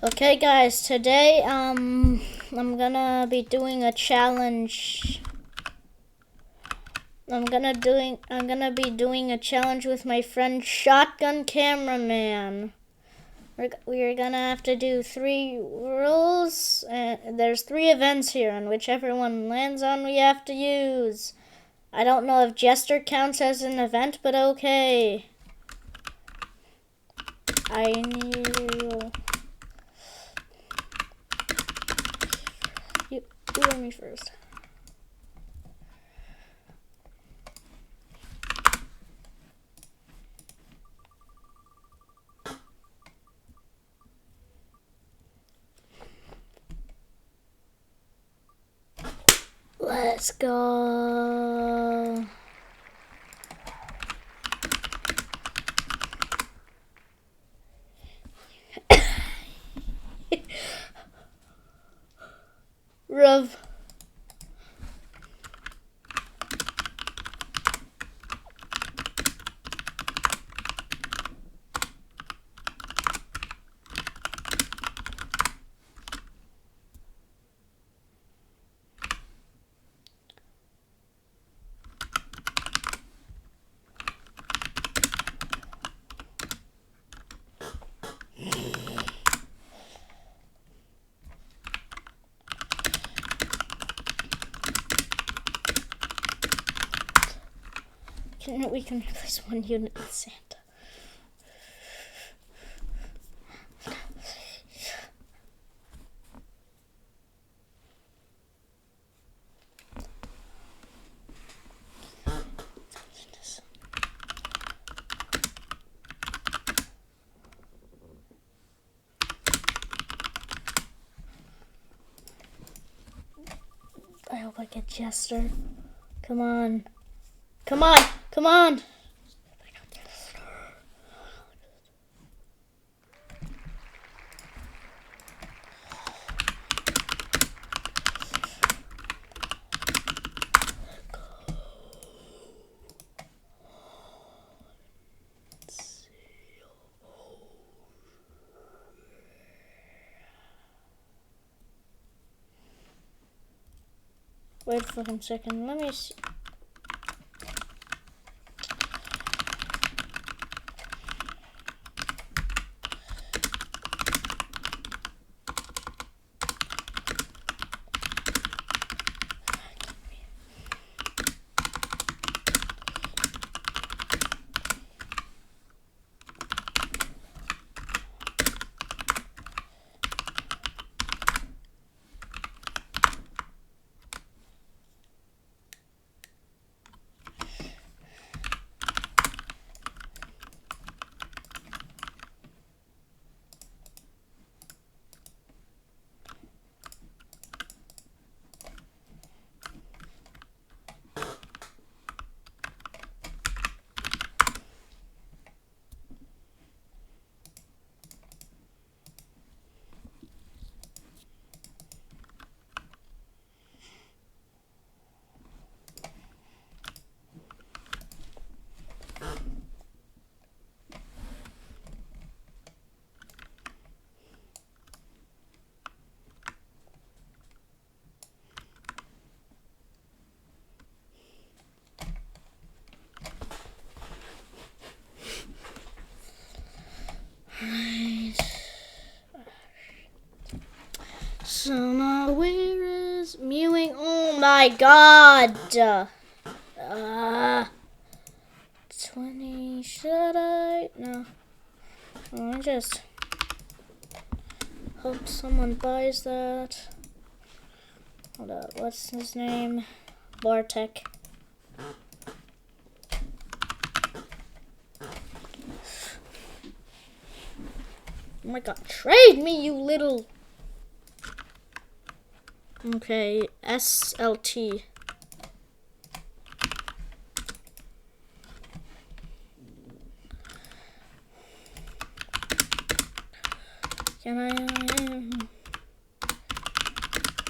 Okay guys, today I'm gonna be doing a challenge. I'm gonna be doing a challenge with my friend Shotgun Cameraman. We're gonna have to do 3 rules, and there's 3 events here, and whichever one lands on we have to use. I don't know if Jester counts as an event, but okay. I knew. You hear me first. Let's go. Rev. We can replace 1 unit with Santa. I hope I get Jester. Come on. Come on. Come on. Wait a fucking second. Let me see. So now where is mewing? Oh my god! 20, should I? No. I just hope someone buys that. Hold up, what's his name? Bartek. Oh my god, trade me, you little... Okay, SLT. Can I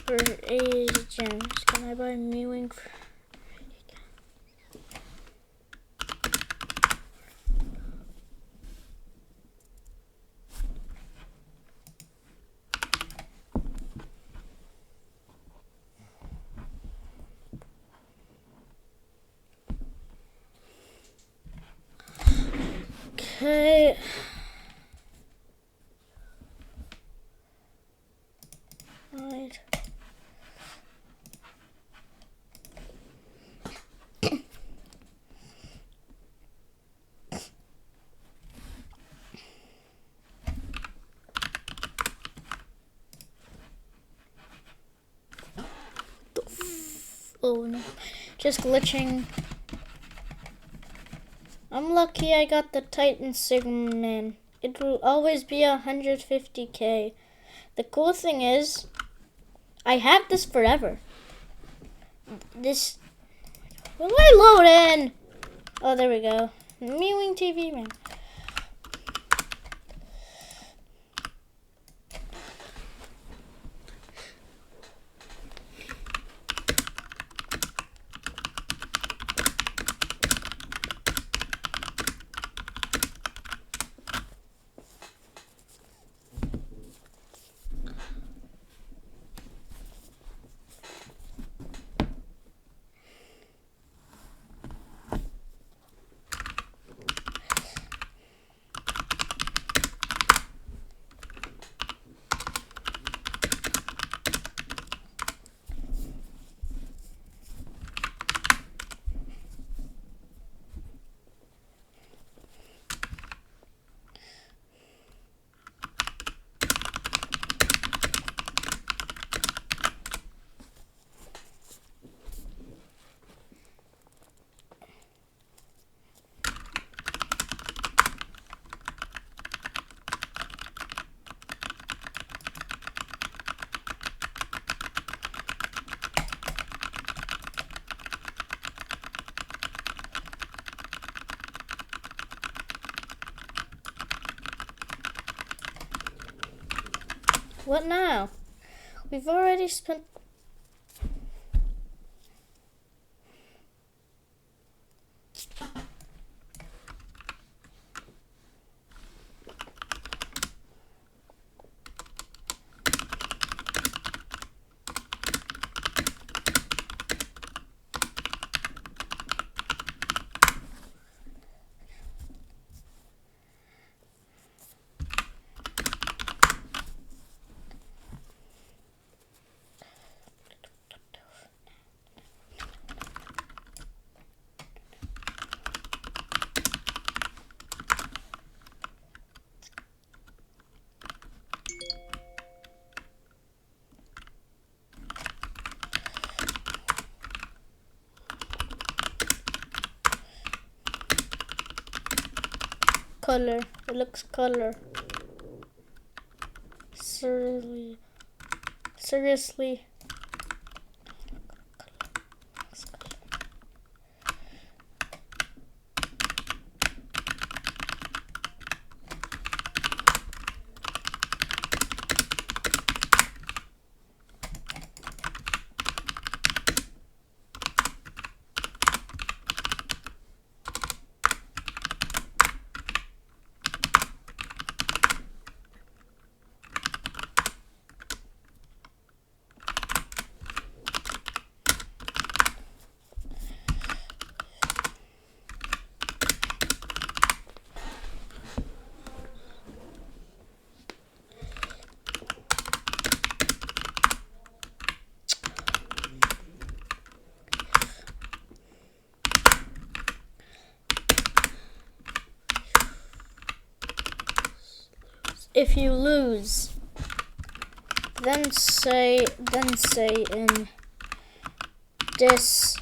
for 80 gems? Can I buy mewing for 80 gems? Okay. Right. Oh no, just glitching. I'm lucky I got the Titan Sigma Man. It will always be 150k. The cool thing is, I have this forever. This, will I load in? Oh, there we go. Mewing TV Man. What now? We've already spent... Color. It looks color. Seriously. Seriously. If you lose, then say in Discord.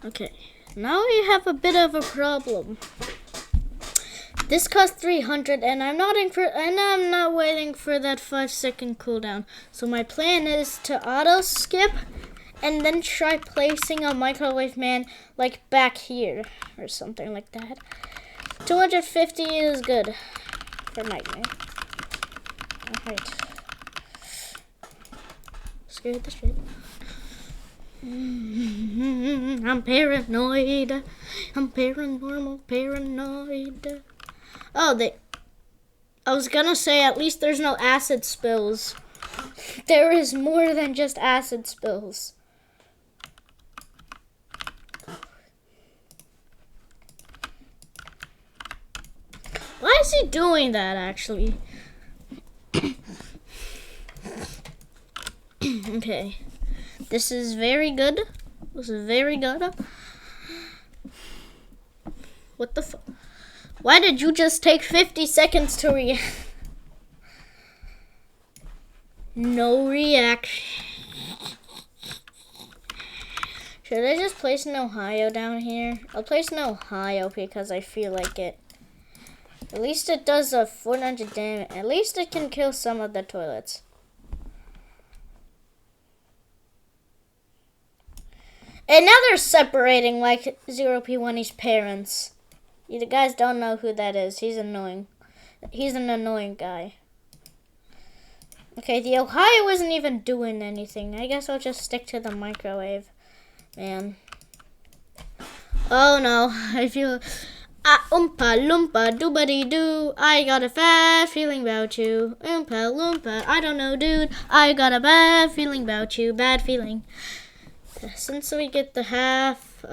Okay, now we have a bit of a problem. This cost 300 and I'm not waiting for that 5-second cooldown. So my plan is to auto skip and then try placing a microwave man like back here or something like that. 250 is good for Nightmare. Alright. I'm paranoid. I'm paranormal paranoid. Oh, I was gonna say at least there's no acid spills. There is more than just acid spills. Why is he doing that, actually? Okay. This is very good. This is very good. What the fuck? Why did you just take 50 seconds to react? No reaction. Should I just place an Ohio down here? I'll place an Ohio because I feel like it. At least it does a 400 damage. At least it can kill some of the toilets. And now they're separating like 0P1's parents. You guys don't know who that is. He's annoying. He's an annoying guy. Okay, the Ohio isn't even doing anything. I guess I'll just stick to the microwave. Man. Oh no, I feel... Oompa loompa doobity doo. I got a bad feeling about you. Oompa loompa, I don't know, dude. I got a bad feeling about you. Bad feeling. Since we get the half,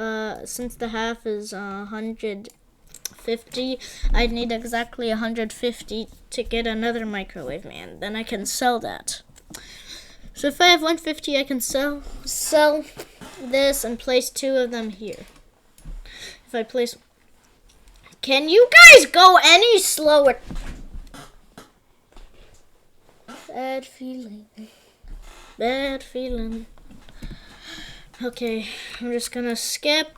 since the half is 150, I'd need exactly 150 to get another microwave, man. Then I can sell that. So if I have 150, I can sell this and place 2 of them here. If I place... Can you guys go any slower? Bad feeling. Bad feeling. Okay, I'm just gonna skip.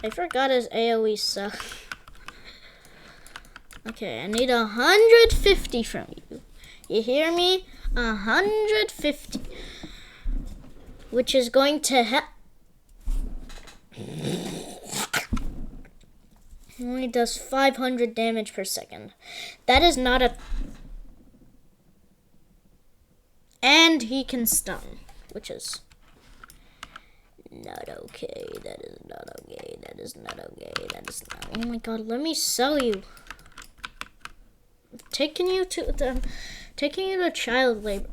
I forgot his AoE suck. Okay, I need 150 from you. You hear me? 150. Which is going to help. Only does 500 damage per second. That is not a... And he can stun, which is not okay. That is not okay. That is not okay. That is not... Oh my god, let me sell you. Taking you to child labor.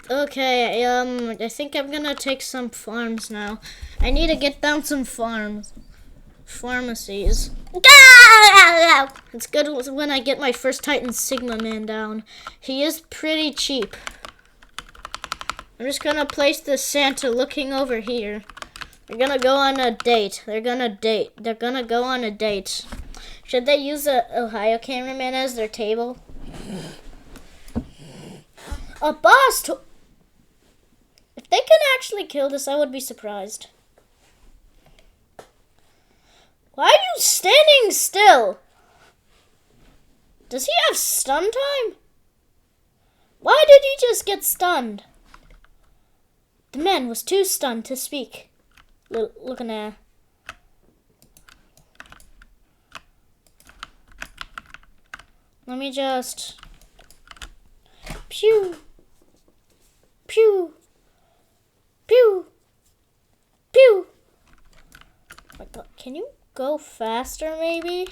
Okay, I think I'm gonna take some farms now. I need to get down some pharmacies. It's good when I get my first Titan Sigma man down. He is pretty cheap. I'm just gonna place the Santa looking over here. They're gonna go on a date. They're gonna go on a date. Should they use a Ohio cameraman as their table? A boss If they can actually kill this, I would be surprised. Why are you standing still? Does he have stun time? Why did he just get stunned? The man was too stunned to speak. Looking at... Let me just... Pew! Pew! Pew! Pew! Oh my god, can you go faster maybe?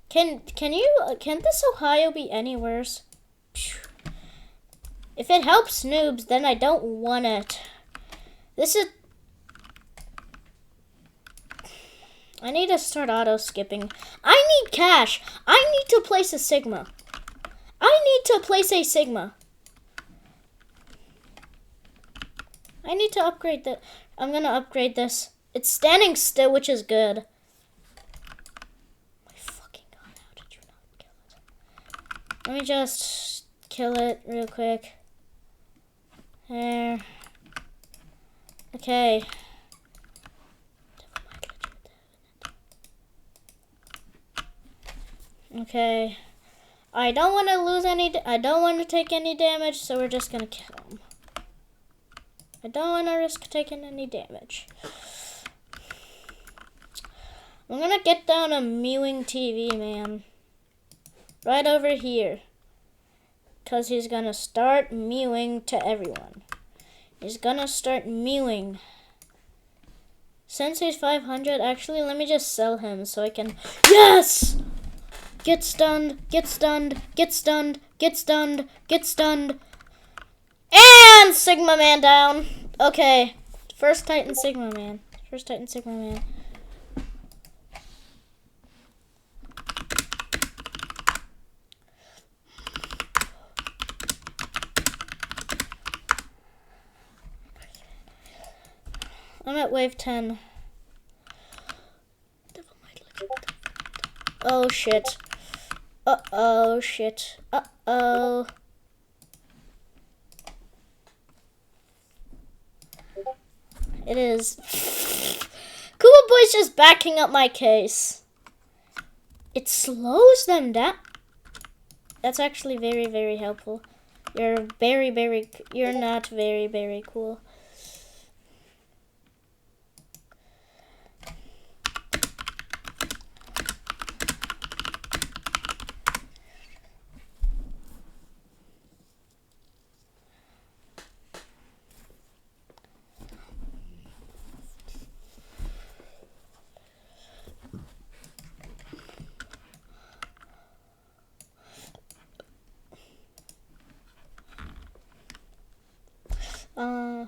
Can this Ohio be any worse? Pew. If it helps noobs, then I don't want it. I need to start auto skipping. I need cash. I need to place a Sigma. I need to upgrade that. I'm gonna upgrade this. It's standing still, which is good. My fucking god, how did you not kill it? Let me just kill it real quick. There. Okay. Okay. I don't want to lose any. I don't want to take any damage, so we're just gonna kill him. I don't want to risk taking any damage. I'm gonna get down a mewing TV, man. right over here. Because he's gonna start mewing to everyone. He's gonna start mewing. Since he's 500, actually, let me just sell him so I can... Yes! Get stunned, get stunned, get stunned, get stunned, get stunned. And Sigma Man down. Okay, first Titan Sigma Man. First Titan Sigma Man. I'm at wave 10. Oh shit. Uh-oh, shit. Uh-oh. It is. Kuba Boy's just backing up my case. It slows them down. That's actually very, very helpful. You're not very, very cool.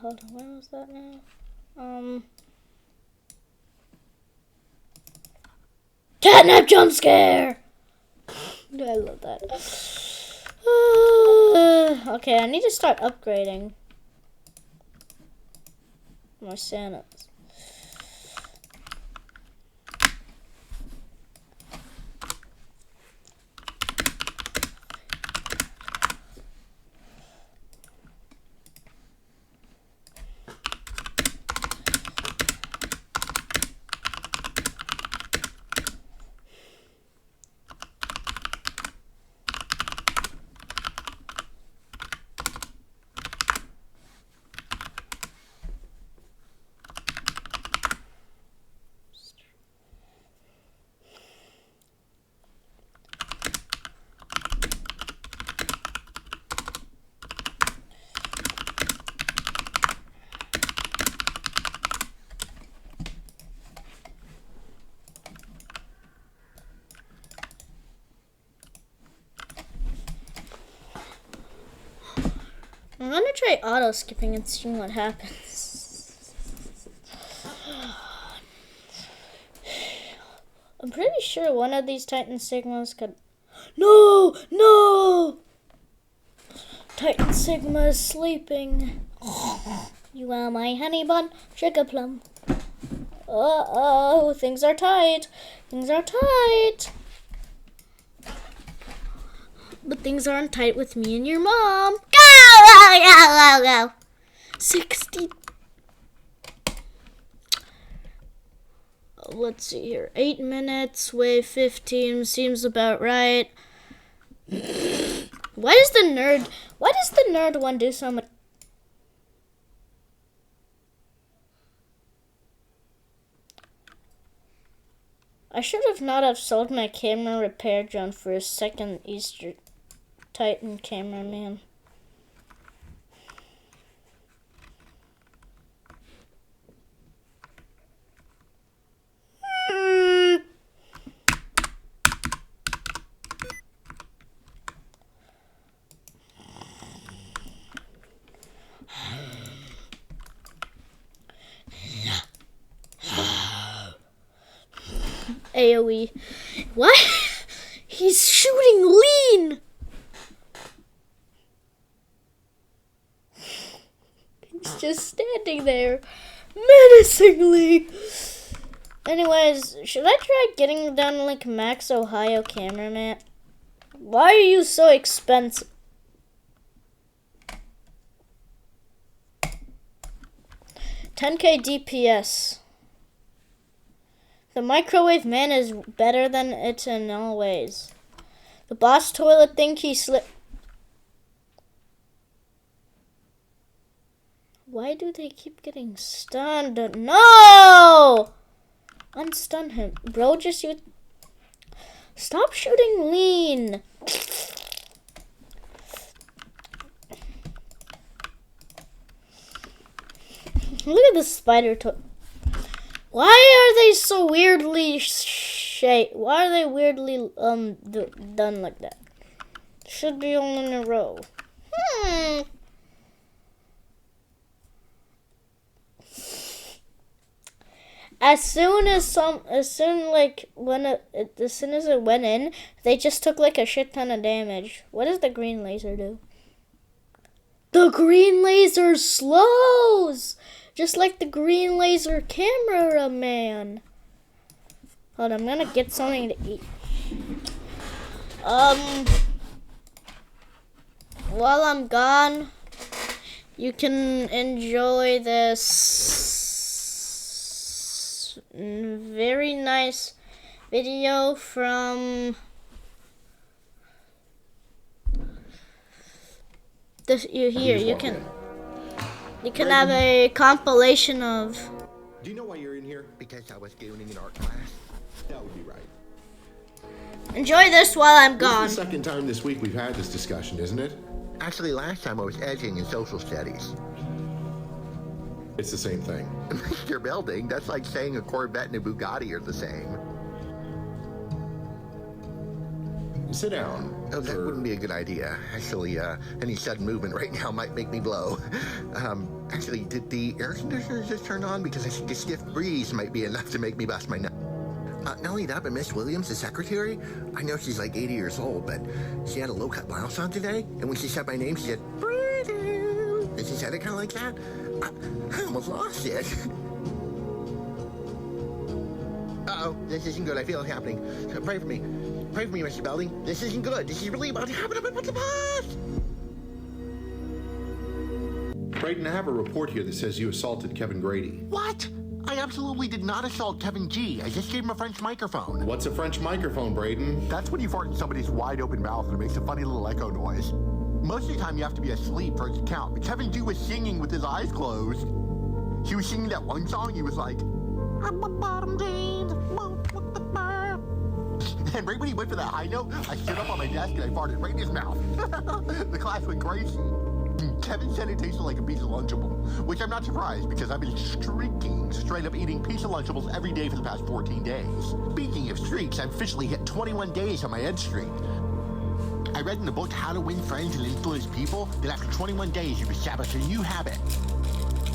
Hold on, where was that now? Catnap jump scare! I love that. Okay, I need to start upgrading my Santas. I'm gonna try auto skipping and see what happens. I'm pretty sure one of these Titan Sigmas could... No! No! Titan Sigma is sleeping. You are my honey bun, sugar plum. Uh-oh, things are tight. Things are tight. But things aren't tight with me and your mom. Go! 60. Let's see here. 8 minutes, wave 15 seems about right. Why does the nerd one do so much? I should have not have sold my camera repair drone for a second Easter Titan cameraman. AoE. What? He's shooting lean! He's just standing there menacingly. Anyways, should I try getting done like Max Ohio cameraman? Why are you so expensive? $10K DPS. The microwave man is better than it in all ways. The boss toilet think he slipped. Why do they keep getting stunned? No! Unstun him. Bro, just shoot. Stop shooting lean. Look at this spider toy. Why are they so weirdly shaped? Why are they weirdly done like that? Should be all in a row. As soon as it went in, they just took like a shit ton of damage. What does the green laser do? The green laser slows! Just like the green laser cameraman. Hold on, I'm gonna get something to eat. While I'm gone, you can enjoy this very nice video from this. You can have a compilation of. Do you know why you're in here? Because I was gooning in art class. That would be right. Enjoy this while I'm gone. This is the second time this week we've had this discussion, isn't it? Actually, last time I was edging in social studies. It's the same thing. Mr. Belding, that's like saying a Corvette and a Bugatti are the same. Sit down. Oh, that wouldn't be a good idea. Actually, any sudden movement right now might make me blow. Actually, did the air conditioner just turn on? Because I think a stiff breeze might be enough to make me bust my nut. Not only that, but Miss Williams, the secretary, I know she's like 80 years old, but she had a low-cut blouse on today, and when she said my name, she said, "Brandon," and she said it kind of like that. I almost lost it. Uh-oh, this isn't good. I feel it happening. So pray for me. Pray for me, Mr. Belding. This isn't good. This is really about to happen. I'm about to bust. Braden, I have a report here that says you assaulted Kevin Grady. What? I absolutely did not assault Kevin G. I just gave him a French microphone. What's a French microphone, Braden? That's when you fart in somebody's wide open mouth and it makes a funny little echo noise. Most of the time you have to be asleep for it to count, but Kevin G was singing with his eyes closed. He was singing that one song, he was like, "I'm a bottom jeans, with the bird." And right when he went for that high note, I stood up on my desk and I farted right in his mouth. The class went crazy. Kevin said it tasted like a piece of Lunchable, which I'm not surprised because I've been streaking, straight up eating piece of Lunchables every day for the past 14 days. Speaking of streaks, I've officially hit 21 days on my edge streak. I read in the book How to Win Friends and Influence People that after 21 days you establish a new habit.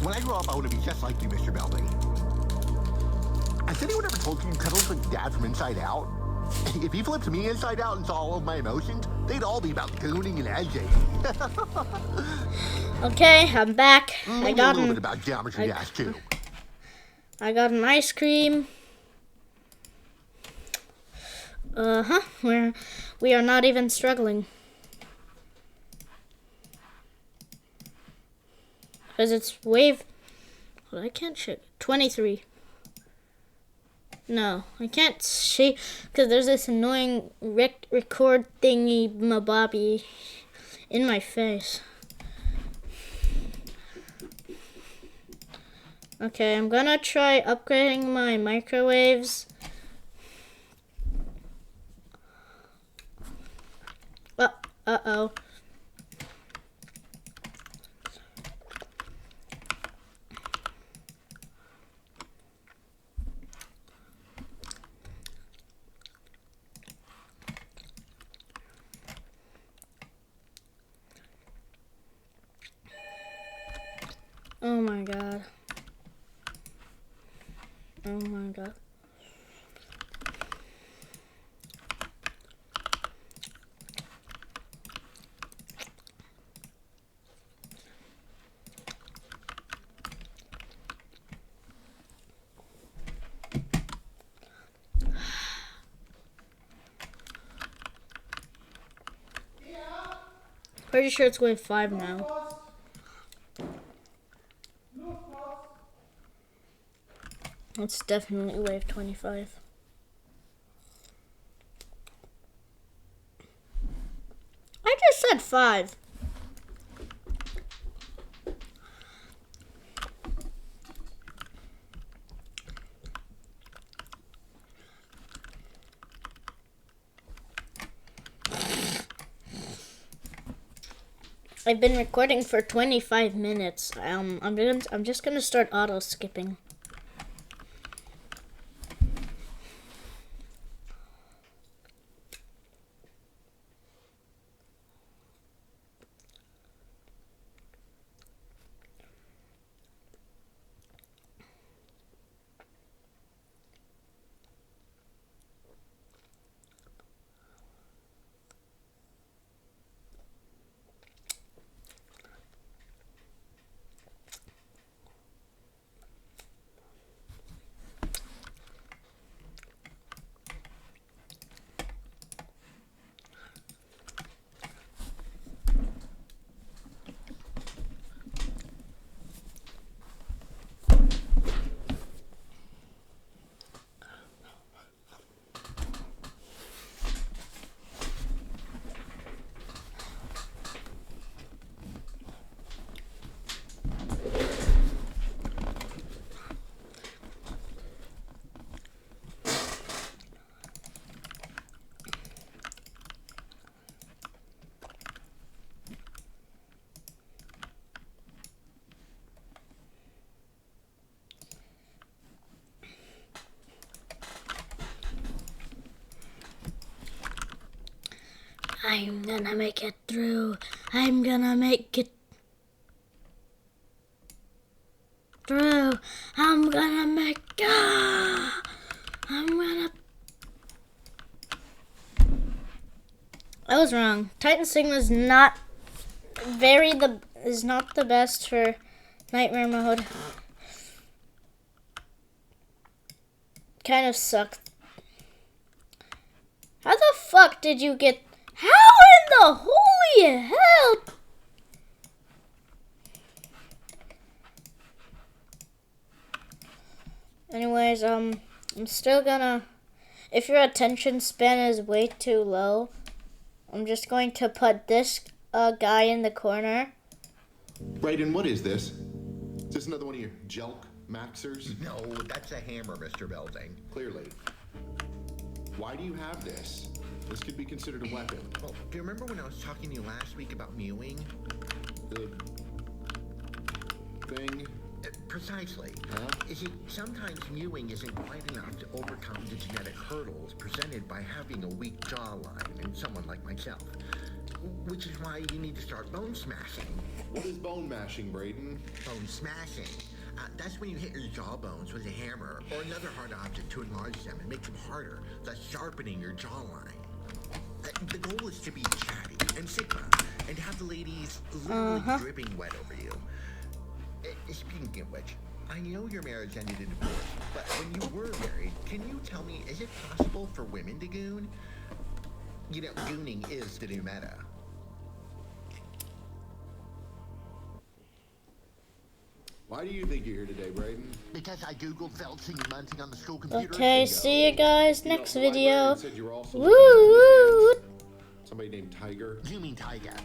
When I grow up, I want to be just like you, Mr. Belding. Has anyone ever told you you kind of look like Dad from Inside Out? If he flipped me inside out and saw all of my emotions, they'd all be about gooning and edging. Okay, I'm back. I got a little bit about Geometry Dash too. I got an ice cream. We are not even struggling. Because it's wave. Well, I can't check. 23. No, I can't see because there's this annoying record thingy mabobby in my face. Okay, I'm gonna try upgrading my microwaves. Uh-oh. Oh my god. Oh my god. Pretty sure it's wave 5 now. It's definitely wave 25. I just said 5. I've been recording for 25 minutes. I'm just gonna start auto skipping. I'm gonna make it through. I'm gonna make it through. I'm gonna make I'm gonna I was wrong. Titan Sigma is not the best for nightmare mode. Kind of sucked. How the fuck did you get? How in the holy hell? Anyways, I'm still gonna. If your attention span is way too low, I'm just going to put this guy in the corner. Brayden, what is this? Is this another one of your Jelk Maxers? No, that's a hammer, Mr. Belding. Clearly. Why do you have this? This could be considered a weapon. Well, do you remember when I was talking to you last week about mewing? The thing? Precisely. Huh? You see, sometimes mewing isn't quite enough to overcome the genetic hurdles presented by having a weak jawline in someone like myself. Which is why you need to start bone smashing. What is bone mashing, Brayden? Bone smashing. That's when you hit your jawbones with a hammer or another hard object to enlarge them and make them harder, thus sharpening your jawline. The goal is to be chatty and Sigma and have the ladies literally dripping wet over you. Speaking of which, I know your marriage ended in divorce, but when you were married, can you tell me, is it possible for women to goon? You know, gooning is the new meta. Why do you think you're here today, Brayden? Because I googled felching and munting on the school computer. Okay, see you guys next video. Said you were also Woo! somebody named Tiger. You mean Tyga?